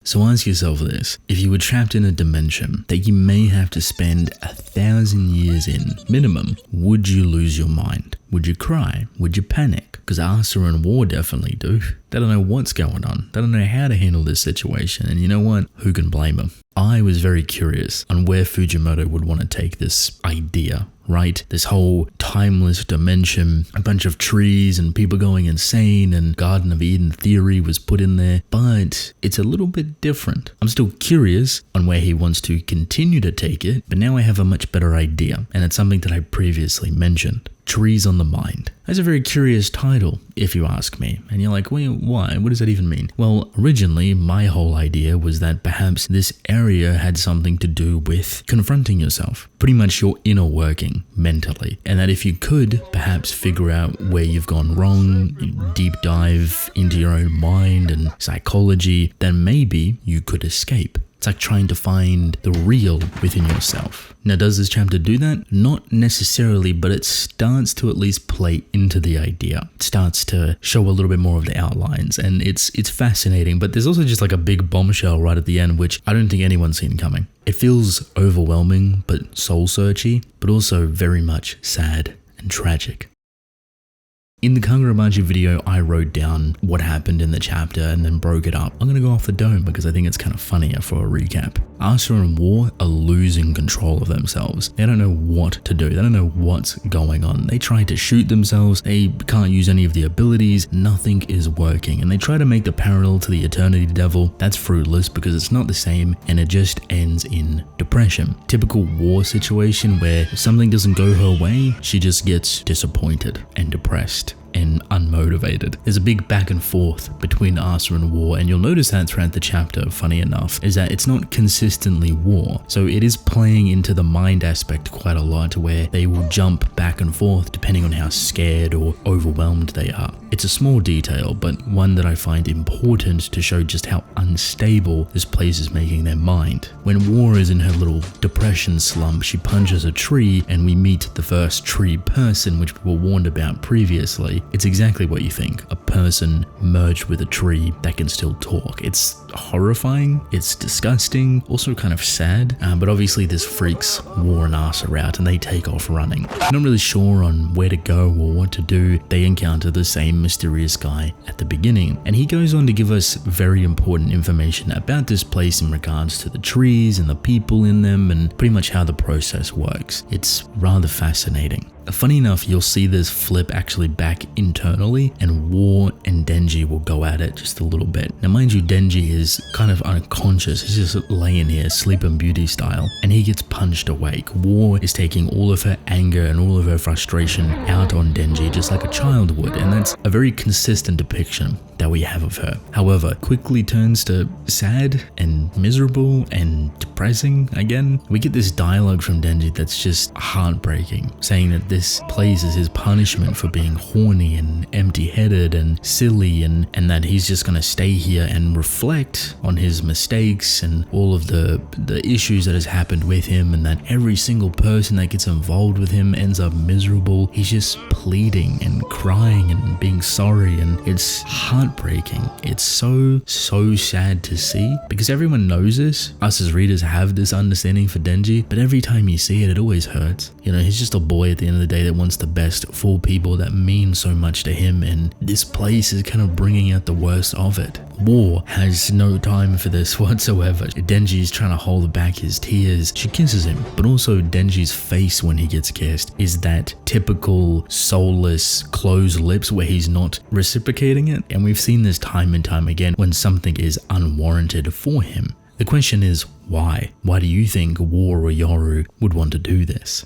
So ask yourself this: if you were trapped in a dimension that you may have to spend 1,000 years in minimum, would you lose your mind? Would you cry? Would you panic? Because Asa and War definitely do. They don't know what's going on. They don't know how to handle this situation. And you know what? Who can blame them? I was very curious on where Fujimoto would want to take this idea, right? This whole timeless dimension, a bunch of trees and people going insane, and Garden of Eden theory was put in there, but it's a little bit different. I'm still curious on where he wants to continue to take it, but now I have a much better idea, and it's something that I previously mentioned. Trees on the Mind. That's a very curious title, if you ask me. And you're like, wait, why? What does that even mean? Well, originally, my whole idea was that perhaps this area had something to do with confronting yourself, pretty much your inner working mentally. And that if you could perhaps figure out where you've gone wrong, deep dive into your own mind and psychology, then maybe you could escape. It's like trying to find the real within yourself. Now, does this chapter do that? Not necessarily, but it starts to at least play into the idea. It starts to show a little bit more of the outlines, and it's fascinating, but there's also just like a big bombshell right at the end, which I don't think anyone's seen coming. It feels overwhelming, but soul-searchy, but also very much sad and tragic. In the Kagurabachi video, I wrote down what happened in the chapter and then broke it up. I'm going to go off the dome because I think it's kind of funnier for a recap. Asa and War are losing control of themselves. They don't know what to do. They don't know what's going on. They try to shoot themselves. They can't use any of the abilities. Nothing is working. And they try to make the parallel to the Eternity Devil. That's fruitless because it's not the same and it just ends in depression. Typical War situation where if something doesn't go her way, she just gets disappointed and depressed and unmotivated. There's a big back and forth between Asa and War, and you'll notice that throughout the chapter, funny enough, is that it's not consistently War. So it is playing into the mind aspect quite a lot, where they will jump back and forth depending on how scared or overwhelmed they are. It's a small detail, but one that I find important to show just how unstable this place is making their mind. When War is in her little depression slump, she punches a tree, and we meet the first tree person, which we were warned about previously. It's exactly what you think. A person merged with a tree that can still talk. It's horrifying, it's disgusting, also kind of sad, but obviously this freaks War and Asa out and they take off running. Not really sure on where to go or what to do. They encounter the same mysterious guy at the beginning, and he goes on to give us very important information about this place in regards to the trees and the people in them and pretty much how the process works. It's rather fascinating. Funny enough, you'll see this flip actually back internally, and War and Denji will go at it just a little bit. Now mind you, Denji is kind of unconscious. He's just laying here, Sleeping Beauty style, and he gets punched awake. War is taking all of her anger and all of her frustration out on Denji just like a child would, and that's a very consistent depiction that we have of her. However, quickly turns to sad and miserable and depressing again. We get this dialogue from Denji that's just heartbreaking, saying that this place is his punishment for being horny and empty-headed and silly, and that he's just gonna stay here and reflect on his mistakes and all of the issues that has happened with him, and that every single person that gets involved with him ends up miserable. He's just pleading and crying and being sorry, and it's heartbreaking. It's so sad to see, because everyone knows this. Us as readers have this understanding for Denji, but every time you see it, it always hurts. You know, he's just a boy at the end of the day that wants the best for people that mean so much to him, and this place is kind of bringing out the worst of it. War has no time for this whatsoever. Denji's trying to hold back his tears. She kisses him, but also Denji's face when he gets kissed is that typical soulless closed lips where he's not reciprocating it, and we've seen this time and time again when something is unwarranted for him. The question is, why? Why do you think War or Yoru would want to do this?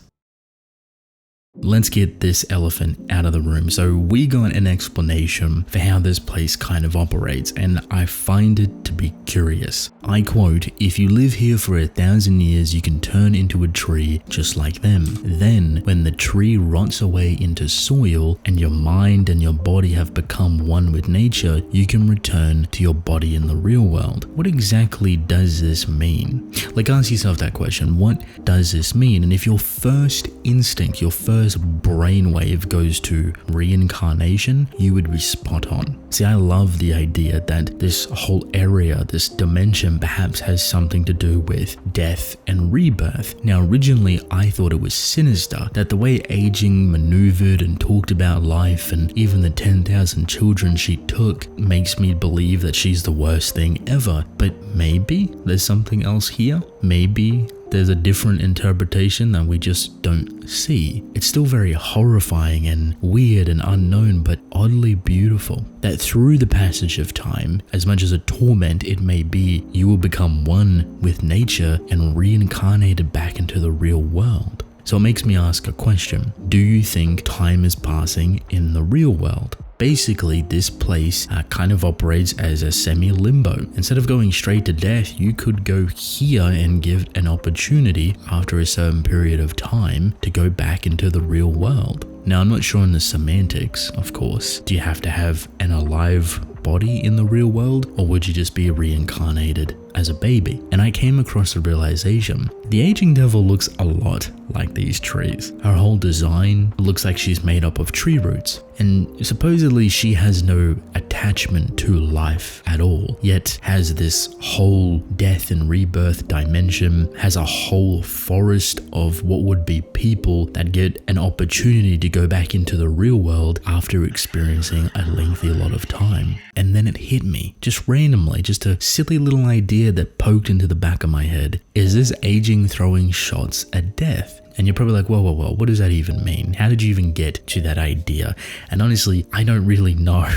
Let's get this elephant out of the room. So we got an explanation for how this place kind of operates, and I find it to be curious. I quote, "If you live here for 1,000 years, you can turn into a tree just like them. Then, when the tree rots away into soil and your mind and your body have become one with nature, you can return to your body in the real world." What exactly does this mean? Like, ask yourself that question. What does this mean? And if your first instinct, your first first brainwave goes to reincarnation, you would be spot on. See, I love the idea that this whole area, this dimension, perhaps has something to do with death and rebirth. Now, originally, I thought it was sinister, that the way aging maneuvered and talked about life and even the 10,000 children she took makes me believe that she's the worst thing ever. But maybe there's something else here. Maybe there's a different interpretation that we just don't see. It's still very horrifying and weird and unknown, but oddly beautiful. That through the passage of time, as much as a torment it may be, you will become one with nature and reincarnated back into the real world. So it makes me ask a question. Do you think time is passing in the real world? Basically, this place kind of operates as a semi-limbo. Instead of going straight to death, you could go here and give an opportunity after a certain period of time to go back into the real world. Now, I'm not sure on the semantics, of course. Do you have to have an alive body in the real world, or would you just be reincarnated as a baby? And I came across a realization. The aging devil looks a lot like these trees. Her whole design looks like she's made up of tree roots, and supposedly she has no attachment to life at all, yet has this whole death and rebirth dimension, has a whole forest of what would be people that get an opportunity to go back into the real world after experiencing a lengthy lot of time. And then it hit me, just randomly, just a silly little idea that poked into the back of my head. Is this aging throwing shots at death? And you're probably like, whoa, what does that even mean? How did you even get to that idea? And honestly, I don't really know.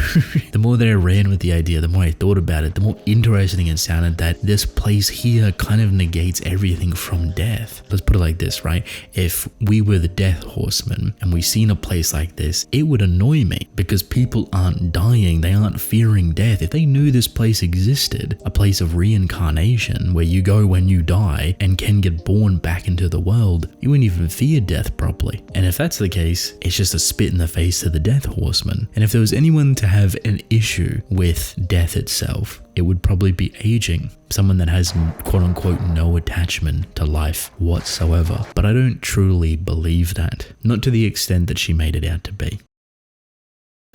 The more that I ran with the idea, the more I thought about it, the more interesting it sounded that this place here kind of negates everything from death. Let's put it like this, right? If we were the death horsemen and we seen a place like this, it would annoy me because people aren't dying. They aren't fearing death. If they knew this place existed, a place of reincarnation where you go when you die and can get born back into the world, you wouldn't even fear death properly. And if that's the case, it's just a spit in the face to the death horseman. And if there was anyone to have an issue with death itself, it would probably be aging. Someone that has quote unquote no attachment to life whatsoever. But I don't truly believe that. Not to the extent that she made it out to be.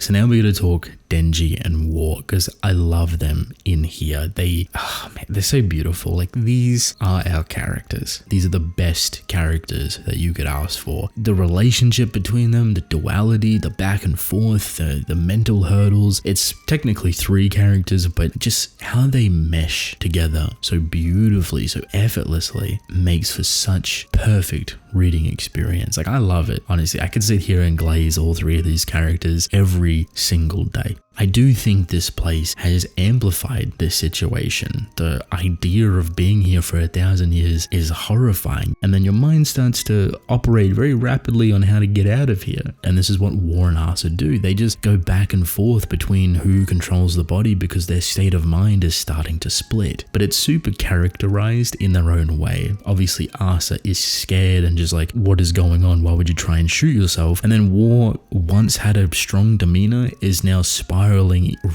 So now we're going to talk Denji and War, because I love them in here. They're so beautiful. Like, these are our characters. These are the best characters that you could ask for. The relationship between them, the duality, the back and forth, the mental hurdles. It's technically 3 characters, but just how they mesh together so beautifully, so effortlessly, makes for such perfect reading experience. Like, I love it. Honestly, I could sit here and glaze all 3 of these characters every single day. I do think this place has amplified this situation. The idea of being here for 1,000 years is horrifying, and then your mind starts to operate very rapidly on how to get out of here. And this is what War and Asa do. They just go back and forth between who controls the body because their state of mind is starting to split. But it's super characterized in their own way. Obviously, Asa is scared and just like, what is going on? Why would you try and shoot yourself? And then War, once had a strong demeanor, is now spiraling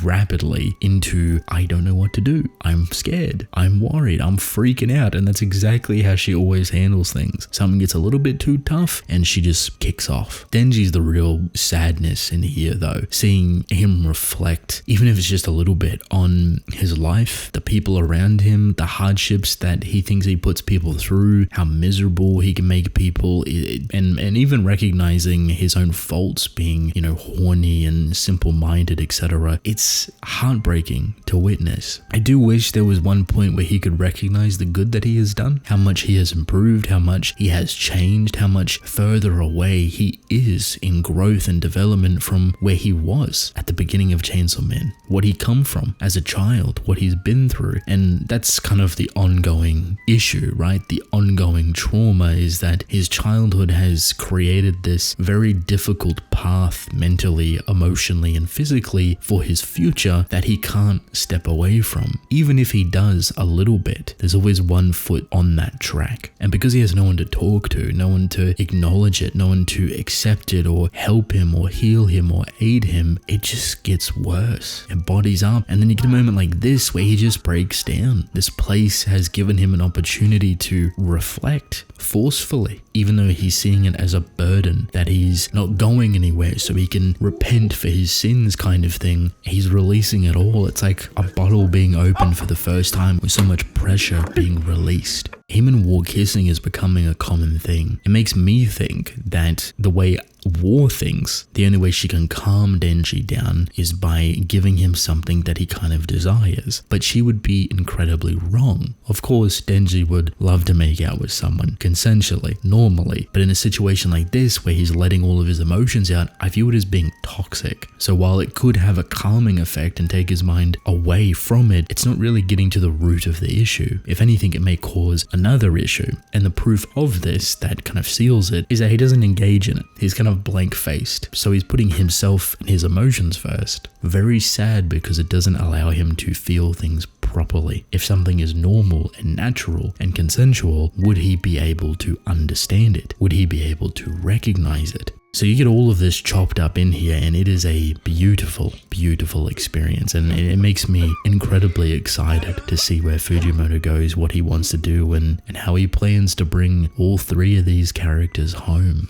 rapidly into, I don't know what to do. I'm scared. I'm worried. I'm freaking out. And that's exactly how she always handles things. Something gets a little bit too tough and she just kicks off. Denji's the real sadness in here though. Seeing him reflect, even if it's just a little bit, on his life, the people around him, the hardships that he thinks he puts people through, how miserable he can make people, and even recognizing his own faults, being, horny and simple-minded, etc. It's heartbreaking to witness. I do wish there was one point where he could recognize the good that he has done, how much he has improved, how much he has changed, how much further away he is in growth and development from where he was at the beginning of Chainsaw Man, what he come from as a child, what he's been through. And that's kind of the ongoing issue, right? The ongoing trauma is that his childhood has created this very difficult path mentally, emotionally, and physically possibility for his future that he can't step away from. Even if he does a little bit, there's always one foot on that track. And because he has no one to talk to, no one to acknowledge it, no one to accept it or help him or heal him or aid him, it just gets worse. It bodies up. And then you get a moment like this where he just breaks down. This place has given him an opportunity to reflect forcefully, even though he's seeing it as a burden that he's not going anywhere so he can repent for his sins kind of thing. He's releasing it all. It's like a bottle being opened for the first time with so much pressure being released. Him and War kissing is becoming a common thing. It makes me think that the way War thinks, the only way she can calm Denji down is by giving him something that he kind of desires. But she would be incredibly wrong. Of course, Denji would love to make out with someone consensually, normally, but in a situation like this where he's letting all of his emotions out, I view it as being toxic. So while it could have a calming effect and take his mind away from it, it's not really getting to the root of the issue. If anything, it may cause another issue. And the proof of this that kind of seals it is that he doesn't engage in it. He's kind of blank-faced. So he's putting himself and his emotions first. Very sad because it doesn't allow him to feel things properly. If something is normal and natural and consensual, would he be able to understand it? Would he be able to recognize it? So you get all of this chopped up in here, and it is a beautiful, beautiful experience, and it makes me incredibly excited to see where Fujimoto goes, what he wants to do, and how he plans to bring all three of these characters home.